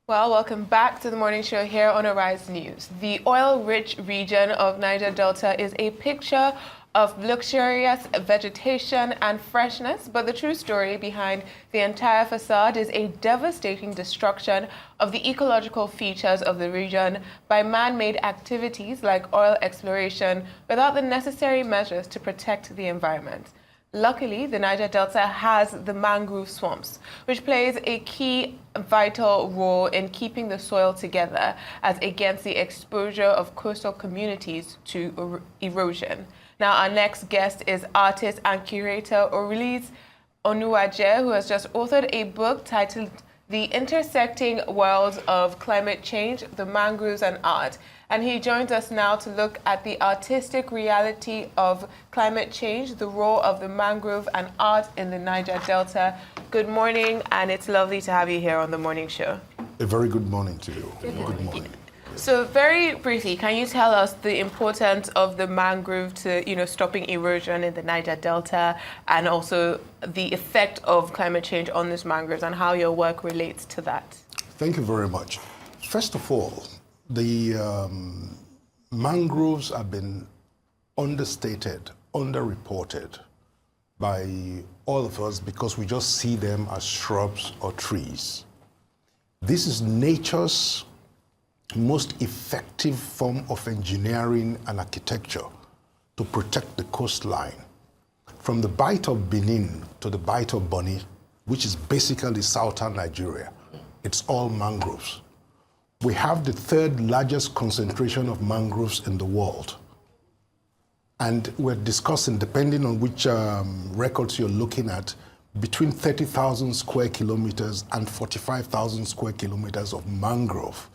Well, welcome back to the morning show here on Oriiz News. The oil-rich region of Niger Delta is a picture of luxurious vegetation and freshness, but the true story behind the entire facade is a devastating destruction of the ecological features of the region by man-made activities like oil exploration without the necessary measures to protect the environment. Luckily, the Niger Delta has the mangrove swamps, which plays a key vital role in keeping the soil together as against the exposure of coastal communities to erosion. Now, our next guest is artist and curator Oriiz Onuwaje, who has just authored a book titled The Intersecting Worlds of Climate Change, the Mangroves and Art. And he joins us now to look at the artistic reality of climate change, the role of the mangrove and art in the Niger Delta. Good morning, and it's lovely to have you here on the morning show. A very good morning to you. Good morning. So very briefly, can you tell us the importance of the mangrove to, stopping erosion in the Niger Delta, and also the effect of climate change on these mangroves and how your work relates to that? Thank you very much. First of all, the mangroves have been understated, underreported by all of us because we just see them as shrubs or trees. This is nature's most effective form of engineering and architecture to protect the coastline. From the Bight of Benin to the Bight of Bonny, which is basically southern Nigeria, it's all mangroves. We have the third largest concentration of mangroves in the world. And we're discussing, depending on which records you're looking at, between 30,000 square kilometers and 45,000 square kilometers of mangrove.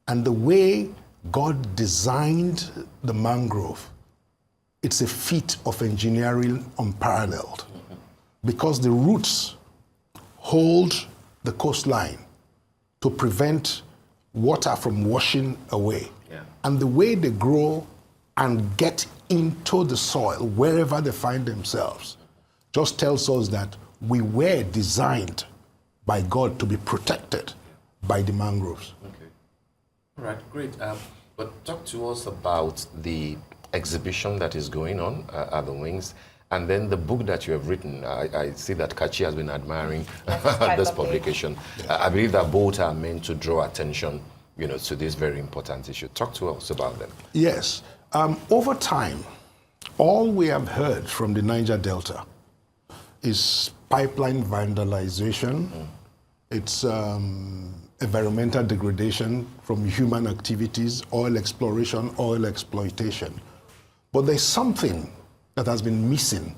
And the way God designed the mangrove, it's a feat of engineering unparalleled. Because the roots hold the coastline to prevent water from washing away. Yeah. And the way they grow and get into the soil, wherever they find themselves, just tells us that we were designed by God to be protected by the mangroves. Okay. All right, great. But talk to us about the exhibition that is going on at the Wings, and then the book that you have written. I see that Kachi has been admiring this publication. I believe that both are meant to draw attention, to this very important issue. Talk to us about them. Yes. Over time, all we have heard from the Niger Delta is pipeline vandalization. It's environmental degradation from human activities, oil exploration, oil exploitation. But there's something that has been missing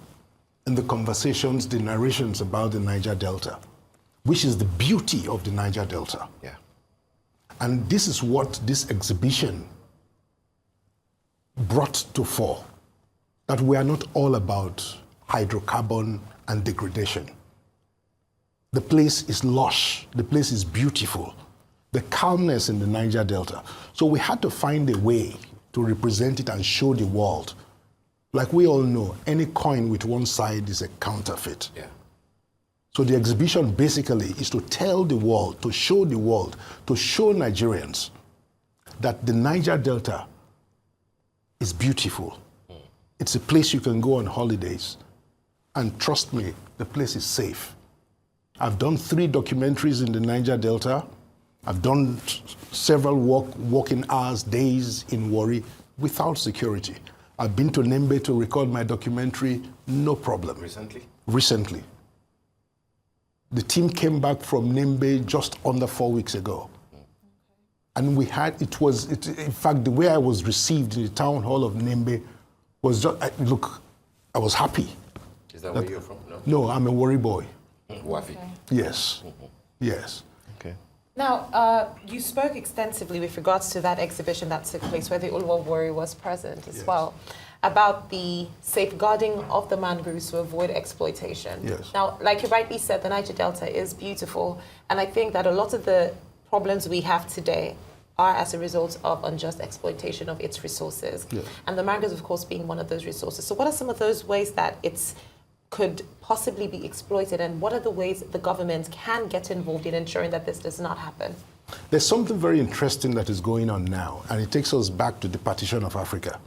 in the conversations, the narrations about the Niger Delta, which is the beauty of the Niger Delta. Yeah. And this is what this exhibition brought to fore, that we are not all about hydrocarbon and degradation. The place is lush, the place is beautiful, the calmness in the Niger Delta. So we had to find a way to represent it and show the world. Like we all know, any coin with one side is a counterfeit. Yeah. So the exhibition basically is to tell the world, to show the world, to show Nigerians that the Niger Delta is beautiful. It's a place you can go on holidays. And trust me, the place is safe. I've done 3 documentaries in the Niger Delta. I've done several walking hours, days in Warri without security. I've been to Nembe to record my documentary, no problem. Recently. The team came back from Nembe just under 4 weeks ago. And we had, in fact, the way I was received in the town hall of Nembe was just, look, I was happy. Is that where you're from? No, I'm a Warri boy. Wafi. Okay. Yes, yes. Okay. Now, you spoke extensively with regards to that exhibition that took place where the Uluwa Warri was present as well, about the safeguarding of the mangroves to avoid exploitation. Yes. Now, like you rightly said, the Niger Delta is beautiful, and I think that a lot of the problems we have today are as a result of unjust exploitation of its resources. Yes. And the mangroves, of course, being one of those resources. So what are some of those ways that it's could possibly be exploited, and what are the ways the government can get involved in ensuring that this does not happen? There's something very interesting that is going on now, and it takes us back to the partition of Africa,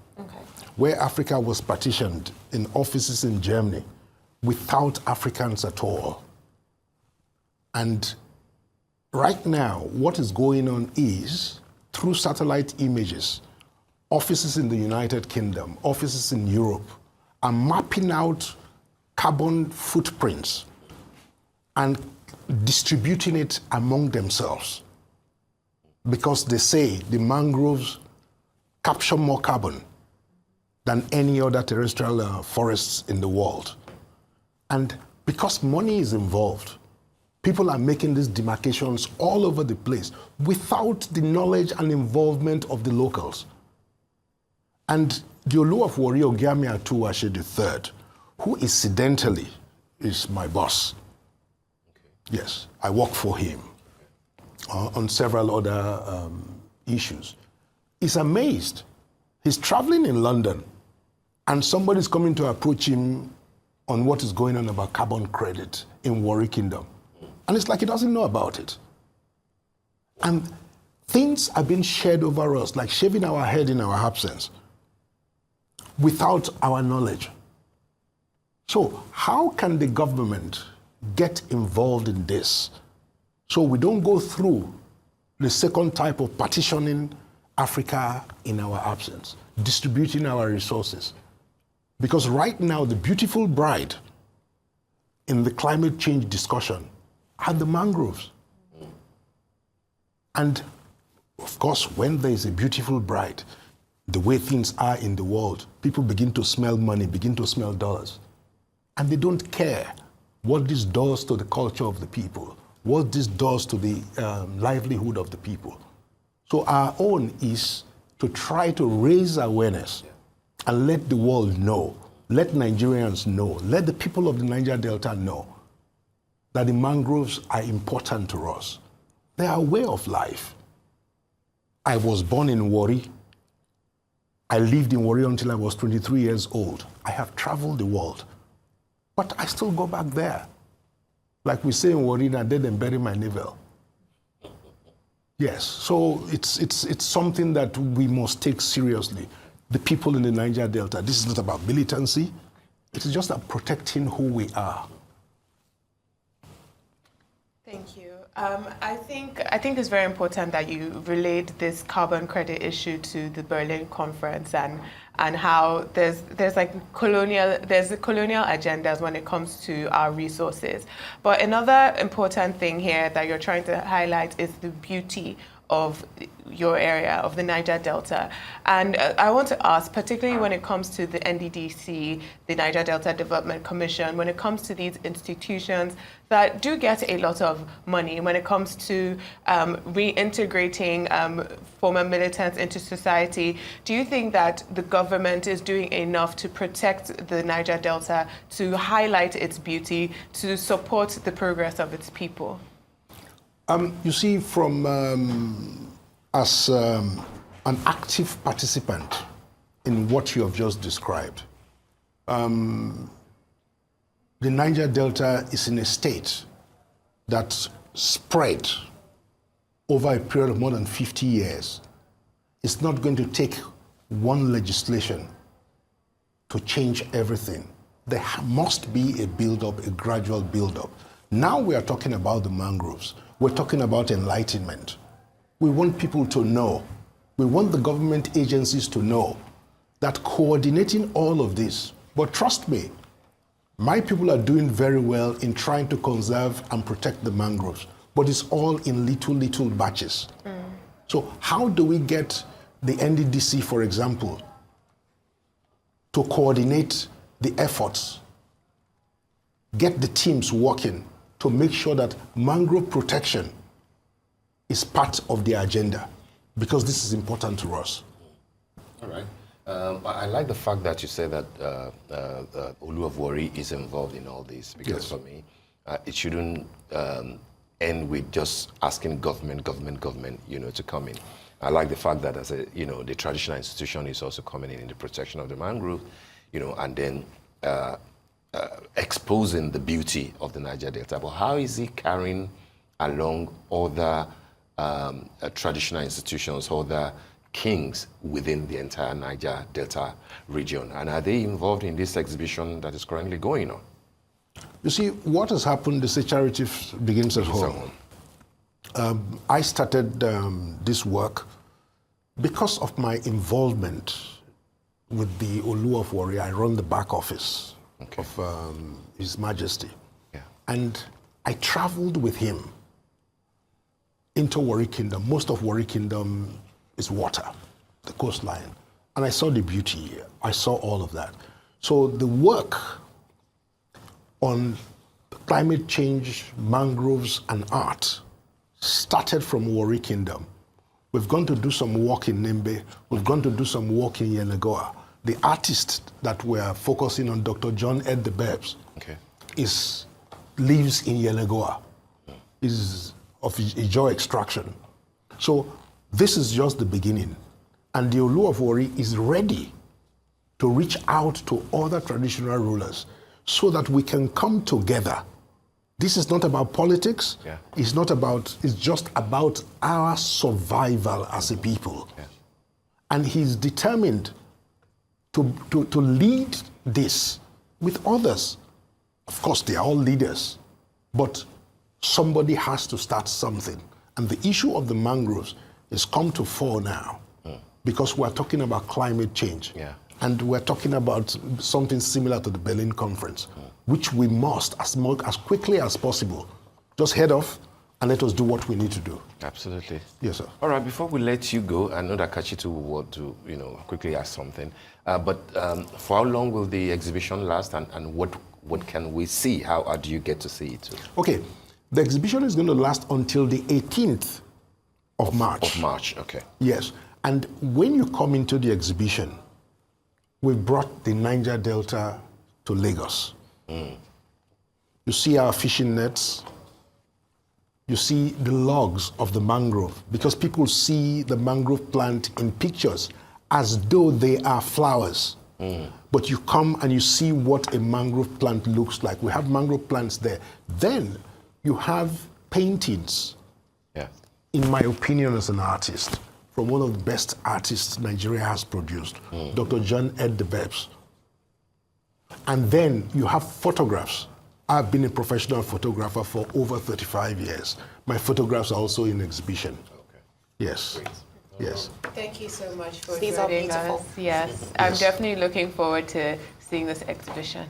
where Africa was partitioned in offices in Germany without Africans at all. And right now, what is going on is, through satellite images, offices in the United Kingdom, offices in Europe, are mapping out carbon footprints and distributing it among themselves. Because they say the mangroves capture more carbon than any other terrestrial forests in the world. And because money is involved, people are making these demarcations all over the place without the knowledge and involvement of the locals. And the Onuwaje Onuwaje III, who incidentally is my boss. Okay. Yes, I work for him on several other issues. He's amazed. He's traveling in London and somebody's coming to approach him on what is going on about carbon credit in Warri Kingdom. And it's like he doesn't know about it. And things are being shared over us, like shaving our head in our absence, without our knowledge. So how can the government get involved in this so we don't go through the second type of partitioning Africa in our absence, distributing our resources? Because right now, the beautiful bride in the climate change discussion are the mangroves. And of course, when there is a beautiful bride, the way things are in the world, people begin to smell money, begin to smell dollars. And they don't care what this does to the culture of the people, what this does to the livelihood of the people. So our own is to try to raise awareness and let the world know, let Nigerians know, let the people of the Niger Delta know that the mangroves are important to us. They are a way of life. I was born in Warri. I lived in Warri until I was 23 years old. I have traveled the world, but I still go back there. Like we say in Warri, I dead and bury my navel. Yes, so it's something that we must take seriously. The people in the Niger Delta, this is not about militancy. It is just about protecting who we are. Thank you. I think it's very important that you relate this carbon credit issue to the Berlin conference and how there's colonial agendas when it comes to our resources. But another important thing here that you're trying to highlight is the beauty of your area, of the Niger Delta. And I want to ask, particularly when it comes to the NDDC, the Niger Delta Development Commission, when it comes to these institutions that do get a lot of money, when it comes to reintegrating former militants into society, do you think that the government is doing enough to protect the Niger Delta, to highlight its beauty, to support the progress of its people? You see, from as an active participant in what you have just described, the Niger Delta is in a state that spread over a period of more than 50 years. It's not going to take one legislation to change everything. There must be a build-up, a gradual build-up. Now we are talking about the mangroves. We're talking about enlightenment. We want people to know. We want the government agencies to know that coordinating all of this, but trust me, my people are doing very well in trying to conserve and protect the mangroves, but it's all in little batches. So how do we get the NDDC, for example, to coordinate the efforts, get the teams working to make sure that mangrove protection is part of the agenda, because this is important to us. All right. I like the fact that you say that Onuwaje is involved in all this, because for me, it shouldn't end with just asking government, to come in. I like the fact that as the traditional institution is also coming in the protection of the mangrove, and then exposing the beauty of the Niger Delta, but how is he carrying along other traditional institutions, other kings within the entire Niger Delta region? And are they involved in this exhibition that is currently going on? You see, what has happened is a charity begins at home. I started this work because of my involvement with the Olu of Warri. I run the back office of His Majesty. Yeah. And I traveled with him into Warri Kingdom. Most of Warri Kingdom is water, the coastline. And I saw the beauty. I saw all of that. So the work on climate change, mangroves, and art started from Warri Kingdom. We've gone to do some work in Nimbe. We've gone to do some work in Yenagoa. The artist that we're focusing on, Dr. John Ed the Babes, lives in Yenagoa. Is of Ijaw extraction. So this is just the beginning. And the Olu of Warri is ready to reach out to other traditional rulers so that we can come together. This is not about politics. Yeah. It's just about our survival as a people. Yeah. And he's determined to lead this with others. Of course, they are all leaders, but somebody has to start something. And the issue of the mangroves has come to fore now because we're talking about climate change. Yeah. And we're talking about something similar to the Berlin Conference, which we must, as quickly as possible, just head off and let us do what we need to do. Absolutely. Yes, sir. All right, before we let you go, I know that Kachitu will want to, quickly ask something. But for how long will the exhibition last, and what can we see? How do you get to see it? Okay, the exhibition is going to last until the 18th of March. Of March, okay. Yes, and when you come into the exhibition, we've brought the Niger Delta to Lagos. You see our fishing nets. You see the logs of the mangrove, because people see the mangrove plant in pictures as though they are flowers. But you come and you see what a mangrove plant looks like. We have mangrove plants there. Then you have paintings, in my opinion as an artist, from one of the best artists Nigeria has produced, Dr. John Ed the Babes. And then you have photographs. I've been a professional photographer for over 35 years. My photographs are also in exhibition. Okay. Yes. Great. Yes. Thank you so much for These are joining beautiful. us. Yes, I'm definitely looking forward to seeing this exhibition.